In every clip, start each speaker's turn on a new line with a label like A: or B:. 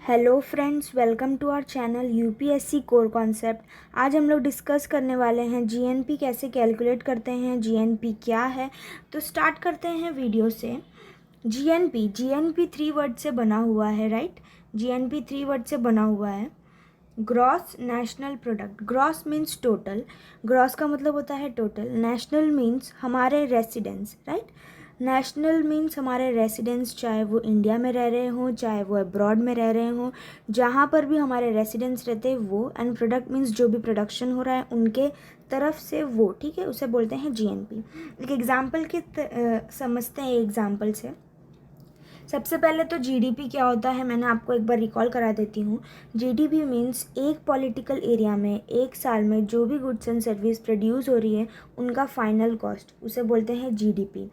A: Hello friends, welcome to our channel UPSC core concept. आज हम लोग डिस्कस करने वाले हैं जीएनपी कैसे कैलकुलेट करते हैं, जीएनपी क्या है। तो स्टार्ट करते हैं वीडियो से। जीएनपी 3 वर्ड से बना हुआ है, राइट। जीएनपी 3 वर्ड से बना हुआ है। Gross national product. Gross means total, gross का मतलब होता है टोटल। नेशनल मीन्स हमारे रेसिडेंस, राइट। नेशनल मीन्स हमारे रेसिडेंस, चाहे वो इंडिया में रह रहे हों, चाहे वो अब्रॉड में रह रहे हों, जहाँ पर भी हमारे रेसिडेंस रहते हैं वो। एंड प्रोडक्ट मीन्स जो भी प्रोडक्शन हो रहा है उनके तरफ से वो, ठीक है, उसे बोलते हैं जीएनपी। एक एग्जाम्पल के समझते हैं एग्जाम्पल से। सबसे पहले तो जीडीपी क्या होता है मैंने आपको एक बार रिकॉल करा देती हूँ। जीडीपी मीन्स एक पॉलिटिकल एरिया में एक साल में जो भी गुड्स एंड सर्विस प्रोड्यूस हो रही है उनका फाइनल कॉस्ट, उसे बोलते हैं जीडीपी।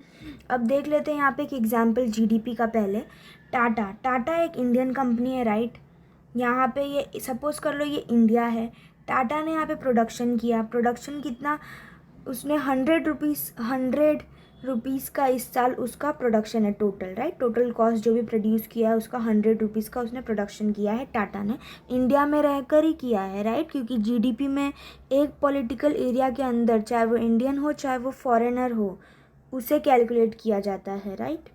A: अब देख लेते हैं यहाँ पे एक एग्जांपल जीडीपी का। पहले टाटा एक इंडियन कंपनी है, राइट। यहाँ पे ये सपोज कर लो ये इंडिया है। टाटा ने यहाँ पे प्रोडक्शन किया। प्रोडक्शन कितना, उसने 100 रुपीज़ का इस साल उसका प्रोडक्शन है टोटल, राइट। टोटल कॉस्ट जो भी प्रोड्यूस किया है उसका 100 रुपीज़ का उसने प्रोडक्शन किया है टाटा ने। इंडिया में रहकर ही किया है, राइट, क्योंकि जीडीपी में एक पॉलिटिकल एरिया के अंदर, चाहे वो इंडियन हो चाहे वो फॉरेनर हो, उसे कैलकुलेट किया जाता है, राइट।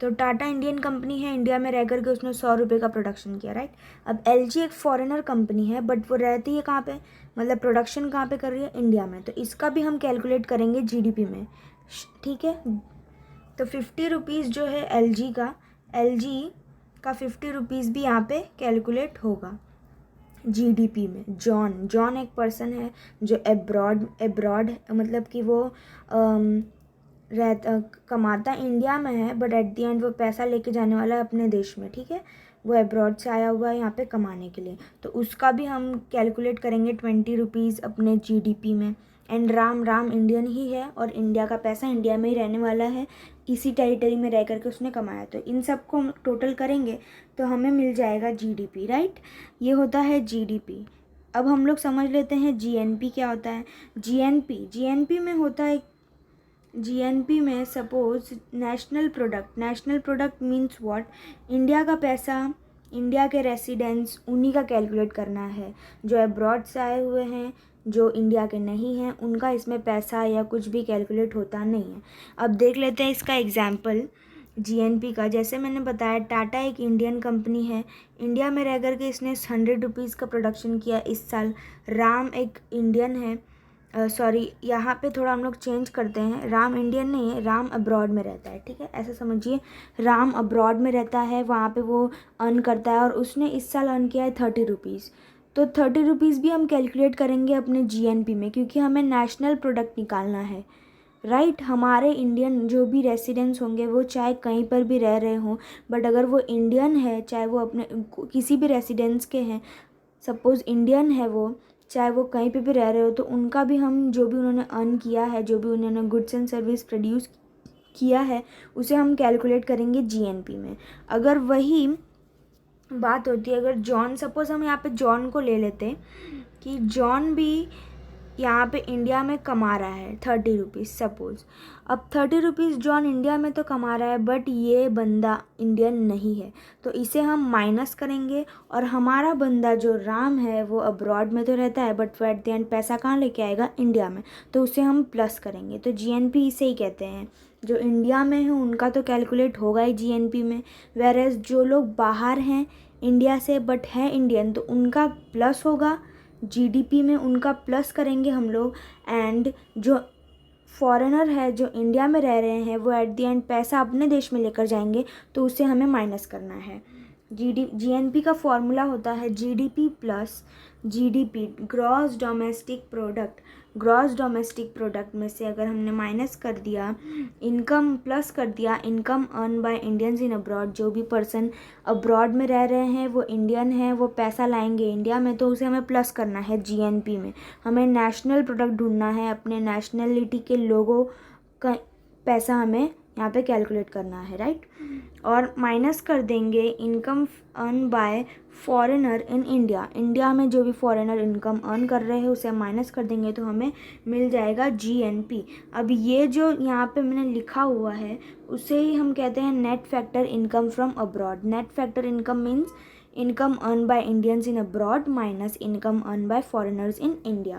A: तो टाटा इंडियन कंपनी है, इंडिया में रह करके उसने 100 रुपये का प्रोडक्शन किया, राइट। अब एलजी एक फॉरेनर कंपनी है, बट वो रहती है कहाँ पे, मतलब प्रोडक्शन कहाँ पे कर रही है, इंडिया में। तो इसका भी हम कैलकुलेट करेंगे जीडीपी में, ठीक है। तो 50 रुपीज़ जो है एलजी का 50 रुपीज़ भी यहाँ पे कैलकुलेट होगा जीडीपी में। जॉन एक पर्सन है जो एब्रॉड मतलब कि वो कमाता इंडिया में है, बट एट द एंड वो पैसा लेके जाने वाला है अपने देश में, ठीक है। वो अब्रॉड से आया हुआ है यहाँ पे कमाने के लिए, तो उसका भी हम कैलकुलेट करेंगे 20 रुपीज़ अपने जीडीपी में। एंड राम इंडियन ही है और इंडिया का पैसा इंडिया में ही रहने वाला है, इसी टेरिटरी में रह करके उसने कमाया। तो इन सबको हम टोटल करेंगे तो हमें मिल जाएगा जीडीपी, राइट। ये होता है जीडीपी। अब हम लोग समझ लेते हैं जीएनपी क्या होता है। जीएनपी में होता है, जीएनपी में suppose national product means what, India का पैसा, इंडिया के रेसिडेंट्स, उन्हीं का कैलकुलेट करना है। जो अब्रॉड से आए हुए हैं, जो इंडिया के नहीं हैं, उनका इसमें पैसा या कुछ भी कैलकुलेट होता नहीं है। अब देख लेते हैं इसका एग्जाम्पल जीएनपी का। जैसे मैंने बताया टाटा एक इंडियन कंपनी है, इंडिया में रह कर के इसने 100 रुपीज़ का प्रोडक्शन किया इस साल। राम एक इंडियन है, सॉरी यहाँ पे थोड़ा हम लोग चेंज करते हैं, राम इंडियन नहीं है, राम अब्रॉड में रहता है, ठीक है, ऐसा समझिए। राम अब्रॉड में रहता है, वहाँ पे वो अर्न करता है और उसने इस साल अर्न किया है 30 रुपीज़। तो 30 रुपीज़ भी हम कैलकुलेट करेंगे अपने जीएनपी में, क्योंकि हमें नेशनल प्रोडक्ट निकालना है, राइट। हमारे इंडियन जो भी रेसिडेंट्स होंगे वो चाहे कहीं पर भी रह रहे हों, बट अगर वो इंडियन है, चाहे वो अपने किसी भी रेसिडेंस के हैं, सपोज़ इंडियन है वो, चाहे वो कहीं पे भी रह रहे हो, तो उनका भी हम जो भी उन्होंने अर्न किया है, जो भी उन्होंने गुड्स एंड सर्विस प्रोड्यूस किया है, उसे हम कैलकुलेट करेंगे जीएनपी में। अगर वही बात होती है, अगर जॉन, सपोज़ हम यहाँ पे जॉन को ले लेते हैं कि जॉन भी यहाँ पे इंडिया में कमा रहा है 30 रुपीज़ सपोज़। अब 30 रुपीज़ जॉन इंडिया में तो कमा रहा है, बट ये बंदा इंडियन नहीं है, तो इसे हम माइनस करेंगे। और हमारा बंदा जो राम है वो अब्रॉड में तो रहता है, बट वो एट द एंड पैसा कहाँ लेके आएगा, इंडिया में, तो उसे हम प्लस करेंगे। तो जीएनपी इसे ही कहते हैं। जो इंडिया में है उनका तो कैलकुलेट होगा ही जीएनपी में, वेरएज जो लोग बाहर हैं इंडिया से बट हैं इंडियन, तो उनका प्लस होगा जीडीपी में, उनका प्लस करेंगे हम लोग। एंड जो फॉरेनर है जो इंडिया में रह रहे हैं वो एट द एंड पैसा अपने देश में लेकर जाएंगे, तो उसे हमें माइनस करना है। जीएनपी का फॉर्मूला होता है GDP plus GDP, gross domestic product. Gross domestic product में से अगर हमने माइनस कर दिया इनकम, प्लस कर दिया income earn by Indians in abroad, जो भी पर्सन अब्रॉड में रह रहे हैं वो इंडियन है, वो पैसा लाएंगे इंडिया में, तो उसे हमें प्लस करना है जीएनपी में। हमें नेशनल प्रोडक्ट ढूंढना है, अपने नेशनलिटी के लोगों का पैसा हमें यहाँ पे कैलकुलेट करना है, राइट। और माइनस कर देंगे income earn by foreigner in India, India में जो भी फॉरेनर इनकम अर्न कर रहे हैं उसे माइनस कर देंगे, तो हमें मिल जाएगा जीएनपी। अब ये जो यहाँ पे मैंने लिखा हुआ है उसे ही हम कहते हैं net factor income from abroad. Net factor income means income earn by Indians in abroad minus income earn by foreigners in India,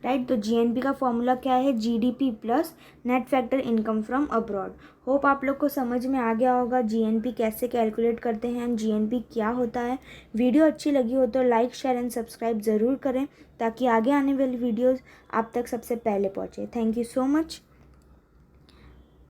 A: right. तो जीएनपी का फॉर्मूला क्या है, GDP plus net factor income from abroad. Hope आप लोग को समझ में आ गया होगा जीएनपी कैसे कैलकुलेट करते हैं एंड जीएनपी क्या होता है। वीडियो अच्छी लगी हो तो लाइक शेयर एंड सब्सक्राइब ज़रूर करें ताकि आगे आने वाली वीडियोज़ आप तक सबसे पहले पहुँचे। Thank you so much.